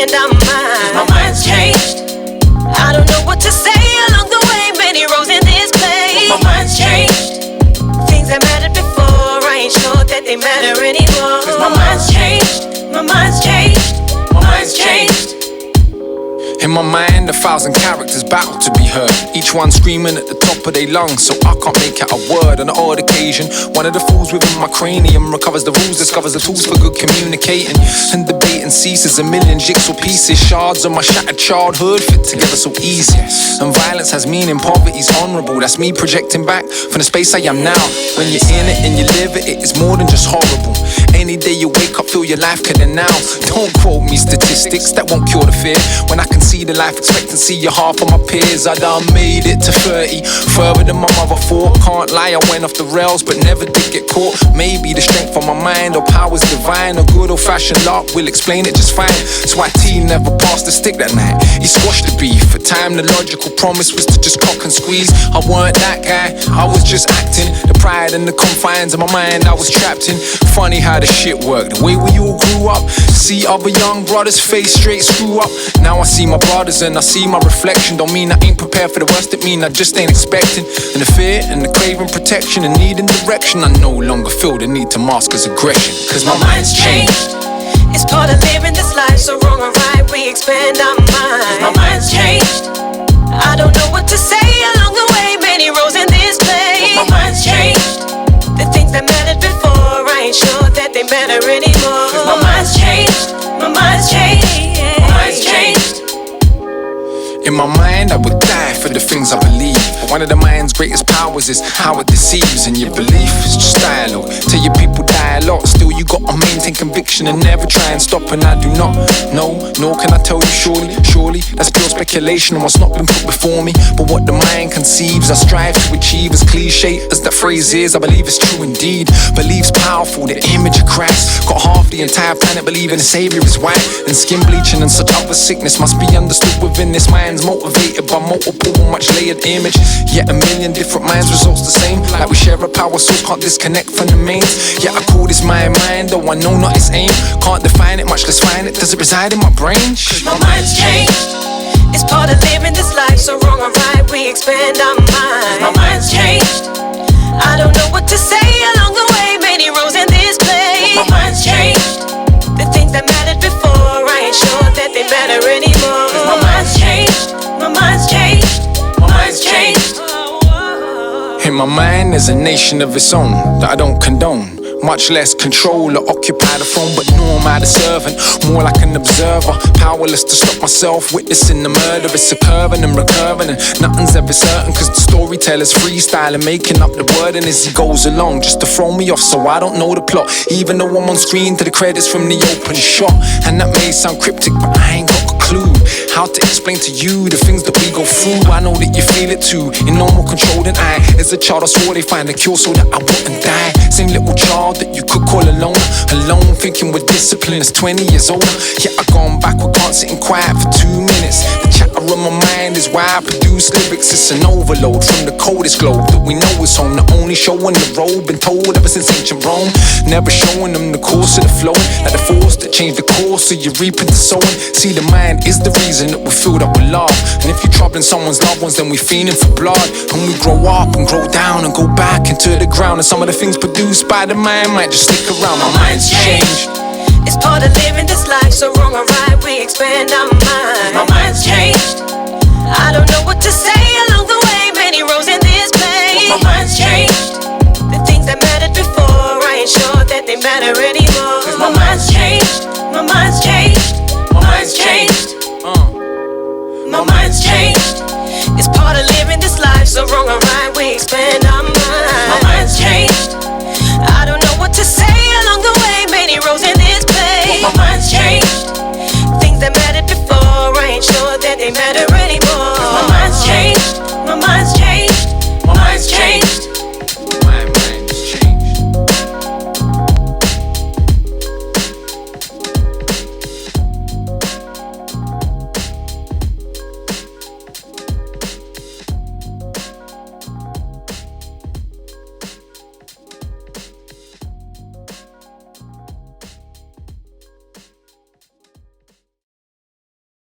expand our minds. My mind's changed. I don't know what to say along the way. Many roads in this place. My mind's changed. Things that mattered before, I ain't sure that they matter anymore. Cause my mind's changed. My mind's changed. My mind's changed. In my mind, 1,000 characters battle to be heard, each one screaming at the top of their lungs, so I can't make out a word. On an odd occasion, one of the fools within my cranium recovers the rules, discovers the tools for good communicating, and debating ceases. A million jigsaw pieces, shards of my shattered childhood fit together so easy. And violence has meaning, poverty's honourable. That's me projecting back from the space I am now. When you're in it and you live it, it is more than just horrible. Any day you wake up, feel your life could end now. Don't quote me statistics, that won't cure the fear. When I can see the life expectancy of half of my peers, I done made it to 30, further than my mother thought. Can't lie, I went off the rails, but never did get caught. Maybe the strength of my mind or power's divine, or good old-fashioned luck will explain it just fine. That's why T never passed the stick that night. He squashed the beef. For time, the logical promise was to just cock and squeeze. I weren't that guy, I was just acting. The pride and the confines of my mind I was trapped in. Funny how the shit worked, the way we all grew up. See other young brothers face straight screw up. Now I see my brothers and I see my reflection. Don't mean I ain't prepared for the worst, it mean I just ain't expecting. And the fear and the craving protection and needing direction, I no longer feel the need to mask as aggression. Cause my mind's changed. It's part of living this life, so wrong or right, we expand our minds. My mind's changed. I don't know what to say along the way, many roads in this place. My mind's changed. The things that mattered before, I ain't sure that they matter anymore. Cause my mind's changed. My mind's changed. My mind's changed. In my mind, I would die for the things I believe. But one of the mind's greatest powers is how it deceives. And your belief is just dialogue. Tell your people dialogue. Still, you gotta maintain conviction and never try and stop. And I do not know, nor can I tell you surely, that's pure speculation on what's not been put before me. But what the mind conceives, I strive to achieve. As cliche as that phrase is, I believe it's true indeed. Belief's powerful, the image of Christ. Got half the entire planet believing the Savior is white. And skin bleaching and such other sickness must be understood within this mind. Motivated by multiple much layered images, yet a million different minds results the same. Like we share a power source, can't disconnect from the mains. Yet I call this my mind, though I know not its aim. Can't define it, much less find it. Does it reside in my brain? Cause my mind's changed. It's part of living this life, so wrong or right, we expand our minds. My mind's changed. I don't know what to say along the way, many roads in this place. My mind's changed. The things that mattered before, I ain't sure that they matter anymore. Cause my mind's changed. My mind's changed. My mind's changed. In my mind, there's a nation of its own that I don't condone. Much less control or occupy the throne, but no, I'm not a servant, more like an observer. Powerless to stop myself, witnessing the murder. It's occurring and recurring, and nothing's ever certain. Cause the storyteller's freestyling, making up the wording as he goes along, just to throw me off so I don't know the plot. Even though I'm on screen to the credits from the open shot. And that may sound cryptic, but I ain't got a clue how to explain to you the things that we go through. I know that you feel it too, in no more control than I. As a child I swore they find a cure so that I wouldn't die. Same little child that you could call alone thinking with discipline is 20 years older. Yeah, I've gone backward, can't sit in quiet for 2 minutes. The chatter on my mind is why I produce lyrics. It's an overload from the coldest globe that we know is home. The only show on the road, been told ever since ancient Rome. Never showing them the course of the flow, like the force that changed the course of your reaping to sowing. See, the mind is the reason that we're filled up with love. And if you're troubling someone's loved ones, then we're fiending for blood. And we grow up and grow down and go back into the ground. And some of the things produced by the mind might just stick around. My mind's changed. It's part of living this life, so wrong or right, we expand our minds. My mind's changed. I don't know what to say along the way, many roads in this place. My mind's changed. The things that mattered before, I ain't sure that they matter anymore. Cause my mind's changed. My mind's changed. My mind's changed. My mind's changed. It's part of living this life, so wrong or right, we expand